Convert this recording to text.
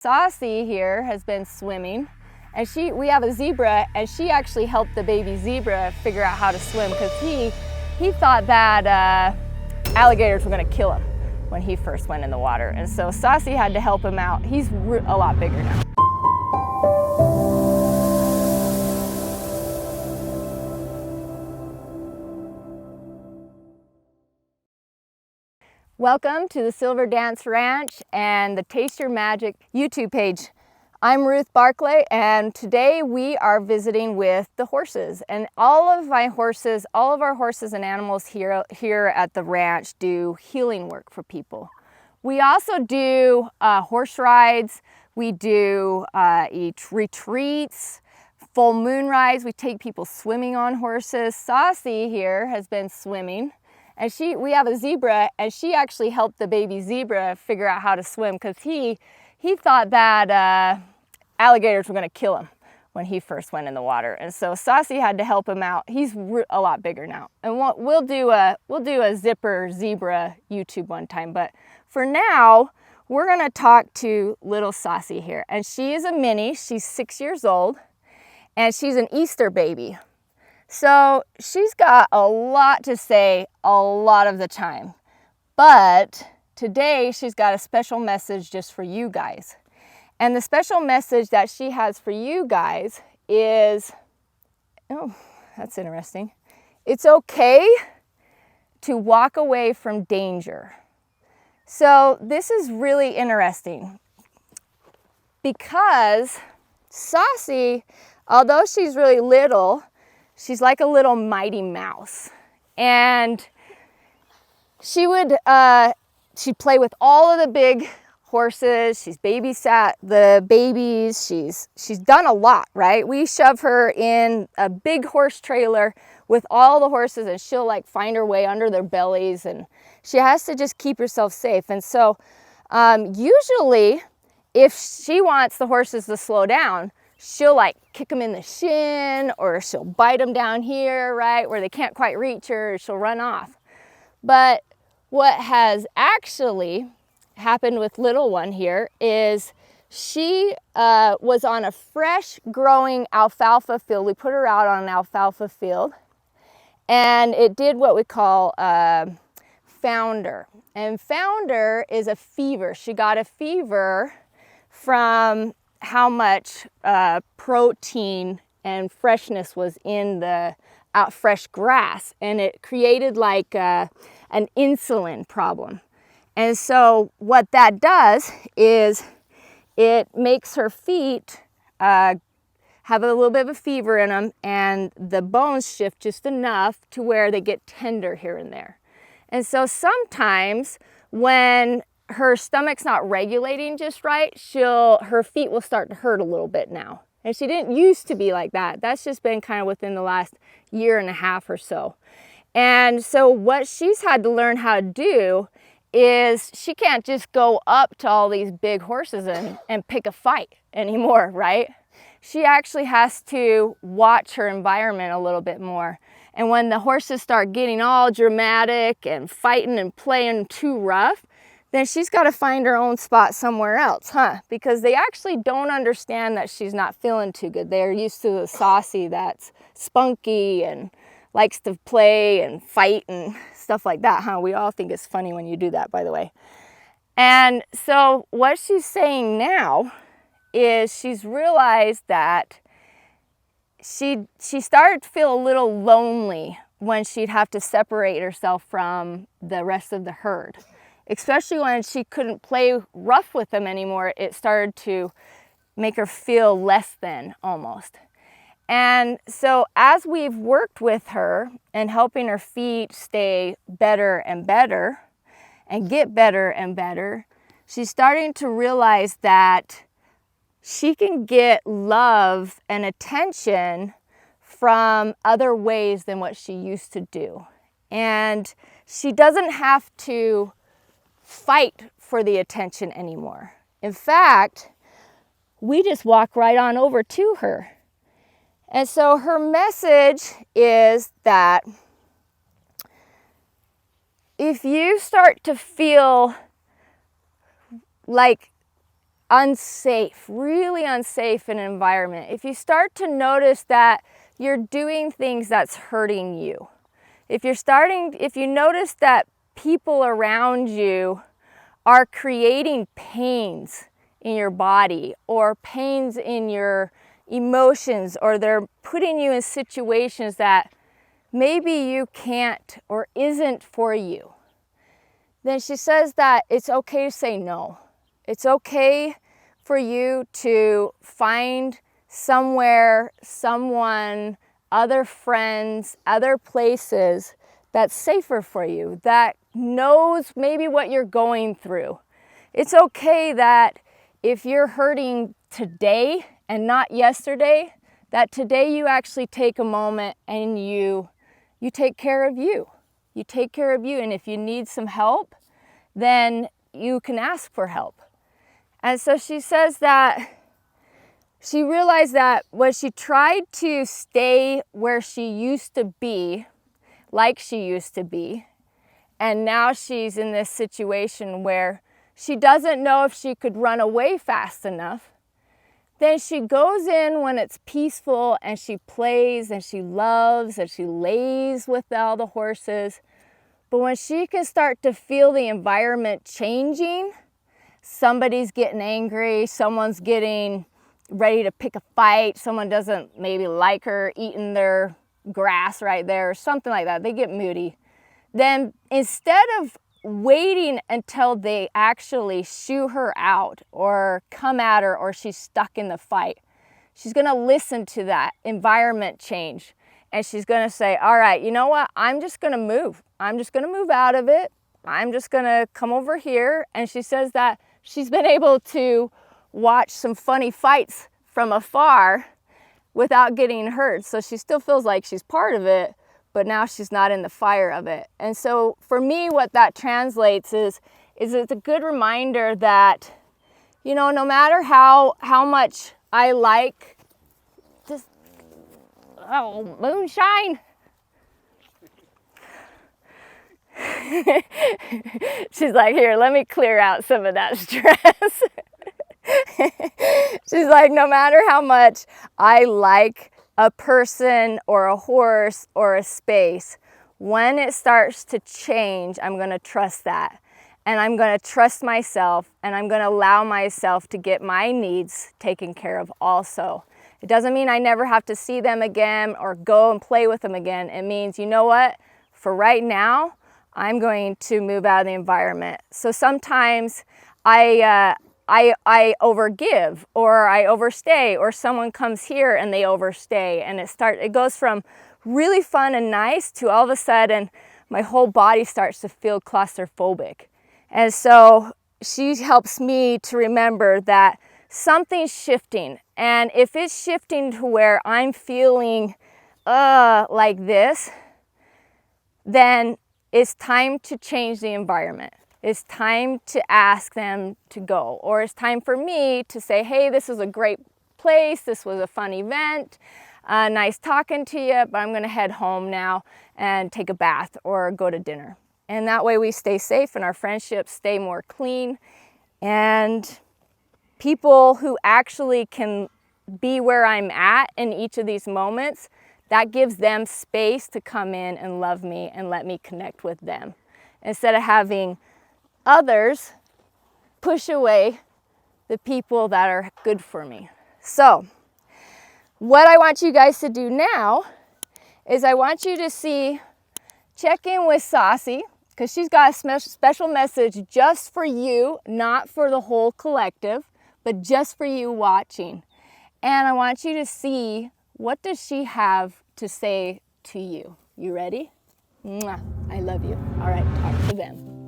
Saucy here has been swimming, and we have a zebra, and she actually helped the baby zebra figure out how to swim because he thought that alligators were going to kill him when he first went in the water, and so Saucy had to help him out. He's a lot bigger now. Welcome to the Silver Dance Ranch and the Taste Your Magic YouTube page. I'm Ruth Barclay, and today we are visiting with the horses. And all of our horses and animals here at the ranch do healing work for people. We also do horse rides. We do retreats, full moon rides. We take people swimming on horses. Saucy here has been swimming. And we have a zebra, and she actually helped the baby zebra figure out how to swim because he thought that alligators were going to kill him when he first went in the water. And so Saucy had to help him out. He's a lot bigger now. And we'll do a zebra YouTube one time. But for now, we're going to talk to little Saucy here. And she is a mini. She's 6 years old, and she's an Easter baby. So she's got a lot to say a lot of the time, but today she's got a special message just for you guys. And the special message that she has for you guys is, oh, that's interesting. It's okay to walk away from danger. So this is really interesting because Saucy, although she's really little, she's like a little Mighty Mouse, and she'd play with all of the big horses. She's babysat the babies. She's done a lot, right? We shove her in a big horse trailer with all the horses, and she'll like find her way under their bellies, and she has to just keep herself safe. And so usually if she wants the horses to slow down, she'll like kick them in the shin, or she'll bite them down here, right, where they can't quite reach her, or she'll run off. But what has actually happened with little one here is she was on a fresh growing alfalfa field. We put her out on an alfalfa field, and it did what we call founder. And founder is a fever. She got a fever from how much protein and freshness was in the fresh grass, and it created like an insulin problem. And so what that does is it makes her feet have a little bit of a fever in them, and the bones shift just enough to where they get tender here and there. And so sometimes when her stomach's not regulating just right, her feet will start to hurt a little bit now. And she didn't used to be like that. That's just been kind of within the last year and a half or so. And so what she's had to learn how to do is she can't just go up to all these big horses and pick a fight anymore, right? She actually has to watch her environment a little bit more. And when the horses start getting all dramatic and fighting and playing too rough, then she's got to find her own spot somewhere else, because they actually don't understand that she's not feeling too good. They're used to the Saucy that's spunky and likes to play and fight and stuff like that, We all think it's funny when you do that, by the way. And so what she's saying now is she's realized that she started to feel a little lonely when she'd have to separate herself from the rest of the herd. Especially when she couldn't play rough with them anymore, it started to make her feel less than almost. And so as we've worked with her and helping her feet stay better and better and get better and better, she's starting to realize that she can get love and attention from other ways than what she used to do. And she doesn't have to fight for the attention anymore. In fact, we just walk right on over to her. And so her message is that if you start to feel like unsafe, really unsafe in an environment, if you start to notice that you're doing things that's hurting you, if you notice that people around you are creating pains in your body or pains in your emotions, or they're putting you in situations that maybe you can't or isn't for you, then she says that it's okay to say no. It's okay for you to find somewhere, someone, other friends, other places that's safer for you, that knows maybe what you're going through. It's okay that if you're hurting today and not yesterday, that today you actually take a moment and you take care of you. You take care of you, and if you need some help, then you can ask for help. And so she says that she realized that when she tried to stay where she used to be, like she used to be, and now she's in this situation where she doesn't know if she could run away fast enough, then she goes in when it's peaceful and she plays and she loves and she lays with all the horses. But when she can start to feel the environment changing, somebody's getting angry, someone's getting ready to pick a fight, someone doesn't maybe like her eating their grass right there or something like that, they get moody. Then instead of waiting until they actually shoo her out or come at her or she's stuck in the fight, she's going to listen to that environment change, and she's going to say, all right, you know what, I'm just going to move. I'm just going to move out of it. I'm just going to come over here. And she says that she's been able to watch some funny fights from afar without getting hurt. So she still feels like she's part of it, but now she's not in the fire of it. And so for me, what that translates is it's a good reminder that, you know, no matter how much I like this, oh, moonshine. She's like, here, let me clear out some of that stress. She's like, no matter how much I like a person or a horse or a space, when it starts to change, I'm going to trust that. And I'm going to trust myself, and I'm going to allow myself to get my needs taken care of also. It doesn't mean I never have to see them again or go and play with them again. It means, you know what, for right now, I'm going to move out of the environment. So sometimes I overgive, or I overstay, or someone comes here and they overstay, and it goes from really fun and nice to all of a sudden my whole body starts to feel claustrophobic. And so she helps me to remember that something's shifting, and if it's shifting to where I'm feeling like this, then it's time to change the environment. It's time to ask them to go, or it's time for me to say, hey, this was a great place, this was a fun event, nice talking to you, but I'm going to head home now and take a bath or go to dinner. And that way we stay safe and our friendships stay more clean, and people who actually can be where I'm at in each of these moments, that gives them space to come in and love me and let me connect with them, instead of having others push away the people that are good for me. So what I want you guys to do now is I want you to check in with Saucy, because she's got a special message just for you, not for the whole collective, but just for you watching. And I want you to see, what does she have to say to you? You ready? Mwah. I love you. All right, talk to them.